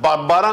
12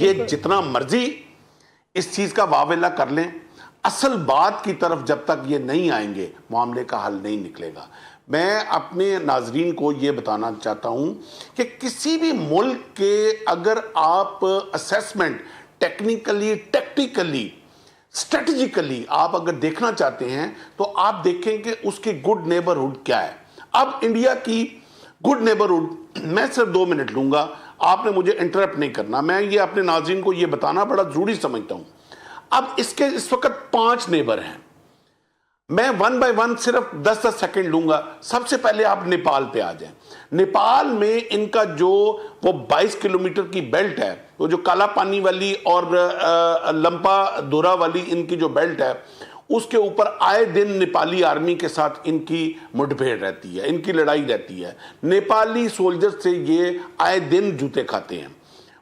یہ جتنا مرضی اس چیز کا واویلا کر لیں، اصل بات کی طرف جب تک یہ نہیں آئیں گے معاملے کا حل نہیں نکلے گا۔ میں اپنے ناظرین کو یہ بتانا چاہتا ہوں کہ کسی بھی ملک کے اگر آپ اسیسمنٹ ٹیکنیکلی، ٹیکٹیکلی، اسٹریٹجیکلی آپ اگر دیکھنا چاہتے ہیں تو آپ دیکھیں کہ اس کی گڈ نیبرہڈ کیا ہے۔ اب انڈیا کی گڈ نیبرہڈ میں صرف 2 منٹ لوں گا، آپ نے مجھے انٹرپٹ نہیں کرنا، میں یہ اپنے ناظرین کو یہ بتانا بڑا ضروری سمجھتا ہوں۔ اب اس وقت 5 نیبر ہیں، میں 1 بائی 1 صرف 10 سیکنڈ لوں گا۔ سب سے پہلے آپ نیپال پہ آ جائیں۔ نیپال میں ان کا جو وہ 22 کلومیٹر کی بیلٹ ہے، وہ جو کالا پانی والی اور لمپا دورا والی ان کی جو بیلٹ ہے، اس کے اوپر آئے دن نیپالی آرمی کے ساتھ ان کی مٹبھیڑ رہتی ہے، ان کی لڑائی رہتی ہے۔ نیپالی سولجر سے یہ آئے دن جوتے کھاتے ہیں۔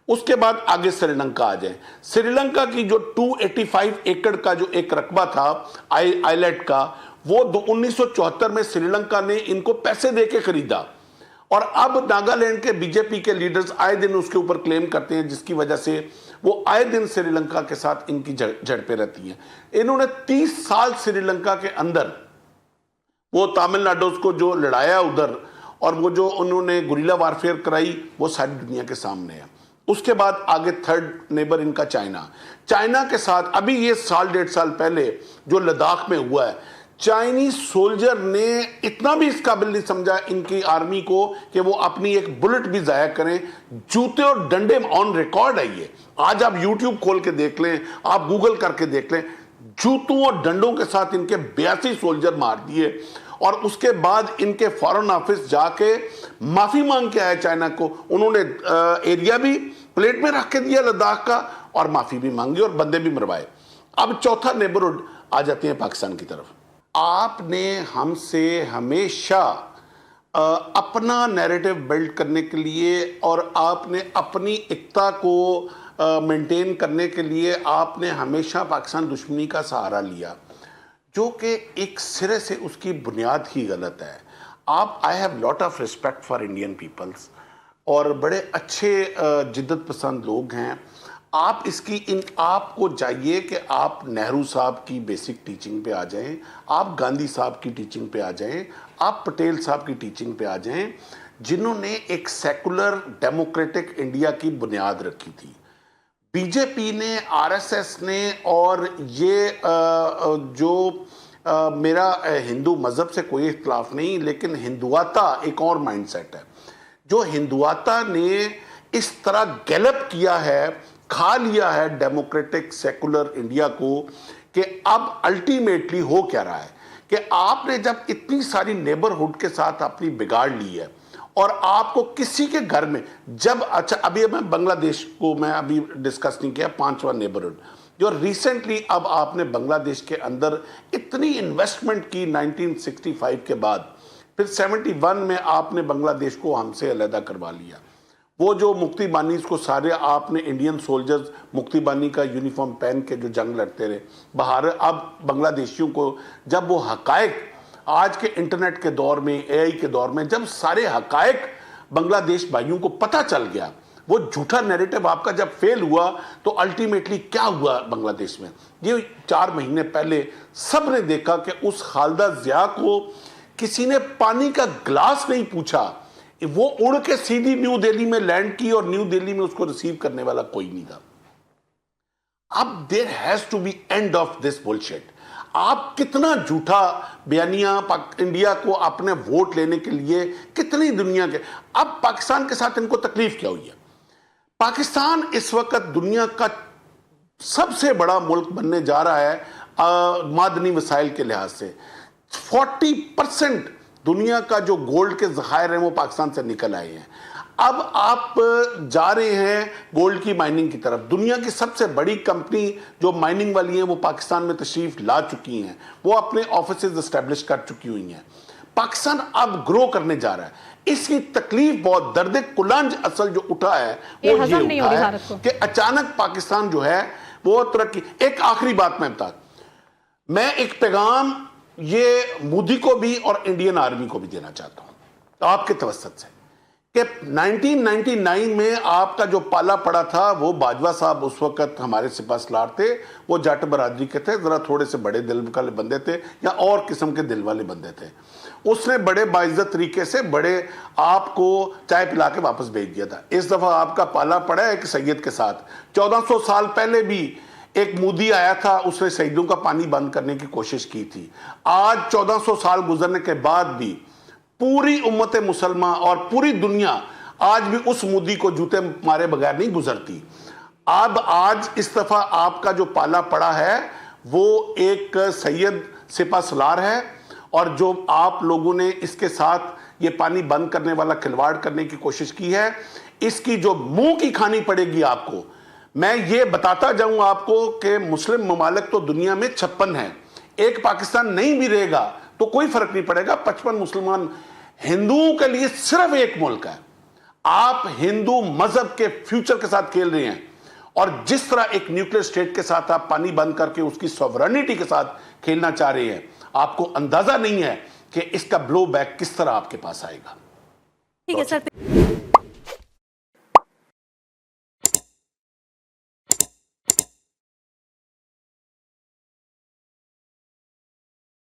اس کے بعد آگے سری لنکا آ جائیں۔ سری لنکا کی جو 285 ایکڑ کا جو ایک رقبہ تھا آئیلیٹ کا، وہ 1974 میں سری لنکا نے ان کو پیسے دے کے خریدا، اور اب ناگالینڈ کے بی جے پی کے لیڈرز آئے دن اس کے اوپر کلیم کرتے ہیں، جس کی وجہ سے وہ آئے دن سری لنکا کے ساتھ ان کی جھڑپیں رہتی ہیں۔ انہوں نے 30 سال سری لنکا کے اندر وہ تامل ناڈو کو جو لڑایا ادھر، اور وہ جو انہوں نے گوریلا وارفیئر کرائی، وہ ساری دنیا کے سامنے ہے۔ اس کے بعد آگے 3rd نیبر ان کا چائنا کے ساتھ ابھی یہ 1.5 سال پہلے جو لداخ میں ہوا ہے، چائنیز سولجر نے اتنا بھی اس قابل نہیں سمجھا ان کی آرمی کو کہ وہ اپنی ایک بلٹ بھی ضائع کریں۔ جوتے اور ڈنڈے آن ریکارڈ ہے یہ، آج آپ یوٹیوب کھول کے دیکھ لیں، آپ گوگل کر کے دیکھ لیں، جوتوں اور ڈنڈوں کے ساتھ ان کے 82 سولجر مار دیے، اور اس کے بعد ان کے فارن آفس جا کے معافی مانگ کے آئے چائنا کو۔ انہوں نے ایریا بھی پلیٹ میں رکھ کے دیا لداخ کا، اور معافی بھی مانگی اور بندے بھی مروائے۔ اب 4تھا نیبرہڈ آ جاتے ہیں پاکستان کی طرف۔ آپ نے ہم سے ہمیشہ اپنا نیریٹو بلڈ کرنے کے لیے اور آپ نے اپنی اقتا کو مینٹین کرنے کے لیے آپ نے ہمیشہ پاکستان دشمنی کا سہارا لیا، جو کہ ایک سرے سے اس کی بنیاد ہی غلط ہے۔ آپ I have lot of respect for Indian peoples، اور بڑے اچھے جدت پسند لوگ ہیں۔ آپ کو چاہیے کہ آپ نہرو صاحب کی بیسک ٹیچنگ پہ آ جائیں، آپ گاندھی صاحب کی ٹیچنگ پہ آ جائیں، آپ پٹیل صاحب کی ٹیچنگ پہ آ جائیں، جنہوں نے ایک سیکولر ڈیموکریٹک انڈیا کی بنیاد رکھی تھی۔ بی جے پی نے، آر ایس ایس نے، اور یہ جو میرا ہندو مذہب سے کوئی اختلاف نہیں، لیکن ہندواتا ایک اور مائنڈ سیٹ ہے، جو ہندواتا نے اس طرح گیلپ کیا ہے، کھا لیا ہے ڈیموکریٹک سیکولر انڈیا کو، کہ اب الٹیمیٹلی ہو کیا رہا ہے کہ آپ نے جب اتنی ساری نیبرہڈ کے ساتھ اپنی بگاڑ لی ہے، اور آپ کو کسی کے گھر میں جب اچھا ابھی میں بنگلہ دیش کو میں ابھی ڈسکس نہیں کیا، 5واں نیبرہڈ جو ریسنٹلی اب آپ نے بنگلہ دیش کے اندر اتنی انویسٹمنٹ کی 1965 کے بعد، پھر 71 میں آپ نے بنگلہ دیش کو ہم سے علیحدہ کروا لیا۔ وہ جو مکتی بانیز کو سارے آپ نے انڈین سولجرز مکتی بانی کا یونیفارم پہن کے جو جنگ لڑتے رہے باہر، اب بنگلہ دیشیوں کو جب وہ حقائق آج کے انٹرنیٹ کے دور میں، اے آئی کے دور میں، جب سارے حقائق بنگلہ دیش بھائیوں کو پتہ چل گیا، وہ جھوٹا نیریٹو آپ کا جب فیل ہوا، تو الٹیمیٹلی کیا ہوا بنگلہ دیش میں؟ یہ 4 مہینے پہلے سب نے دیکھا کہ اس خالدہ ضیاء کو کسی نے پانی کا گلاس نہیں پوچھا، وہ اڑ کے سیدھی نیو دہلی میں لینڈ کی، اور نیو دہلی میں اس کو ریسیو کرنے والا کوئی نہیں تھا۔ اب there has to be end of this bullshit۔ آپ کتنا جھوٹا بیانیہ انڈیا کو اپنے ووٹ لینے کے لیے کتنی دنیا کے، اب پاکستان کے ساتھ ان کو تکلیف کیا ہوئی ہے؟ پاکستان اس وقت دنیا کا سب سے بڑا ملک بننے جا رہا ہے معدنی وسائل کے لحاظ سے۔ 40% دنیا کا جو گولڈ کے ذخائر ہیں وہ پاکستان سے نکل آئے ہیں۔ اب آپ جا رہے ہیں گولڈ کی مائننگ کی طرف۔ دنیا کی سب سے بڑی کمپنی جو مائننگ والی ہیں وہ پاکستان میں تشریف لا چکی ہیں، وہ اپنے آفیسز اسٹیبلش کر چکی ہوئی ہیں۔ پاکستان اب گرو کرنے جا رہا ہے۔ اس کی تکلیف بہت، درد کلنج اصل جو اٹھا ہے وہ یہ اٹھا ہے کہ اچانک پاکستان جو ہے وہ ترقی۔ ایک آخری بات میں بتا، میں ایک پیغام یہ مودی کو بھی اور انڈین آرمی کو بھی دینا چاہتا ہوں آپ کے توسط سے، کہ 1999 میں آپ کا جو پالا پڑا تھا وہ باجوہ صاحب اس وقت ہمارے سپاہ سالار تھے، وہ جٹ برادری کے تھے، ذرا تھوڑے سے بڑے دل والے بندے تھے یا اور قسم کے دل والے بندے تھے. اس نے بڑے باعزت طریقے سے بڑے آپ کو چائے پلا کے واپس بھیج دیا تھا. اس دفعہ آپ کا پالا پڑا ہے ایک سید کے ساتھ. 1400 سال پہلے بھی ایک مودی آیا تھا، اس نے سیدوں کا پانی بند کرنے کی کوشش کی تھی. آج 1400 سال گزرنے کے بعد بھی پوری امت مسلمہ اور پوری دنیا آج بھی اس مودی کو جوتے مارے بغیر نہیں گزرتی. اب آج اس دفعہ آپ کا جو پالا پڑا ہے وہ ایک سید سپاہ سالار ہے، اور جو آپ لوگوں نے اس کے ساتھ یہ پانی بند کرنے والا کھلواڑ کرنے کی کوشش کی ہے، اس کی جو منہ کی کھانی پڑے گی آپ کو. میں یہ بتاتا جاؤں آپ کو کہ مسلم ممالک تو دنیا میں 56 ہیں، ایک پاکستان نہیں بھی رہے گا تو کوئی فرق نہیں پڑے گا. 55 مسلمان ہندوؤں کے لیے صرف ایک ملک ہے. آپ ہندو مذہب کے فیوچر کے ساتھ کھیل رہے ہیں، اور جس طرح ایک نیوکلیر سٹیٹ کے ساتھ آپ پانی بند کر کے اس کی سوورنٹی کے ساتھ کھیلنا چاہ رہے ہیں، آپ کو اندازہ نہیں ہے کہ اس کا بلو بیک کس طرح آپ کے پاس آئے گا. ٹھیک ہے سر.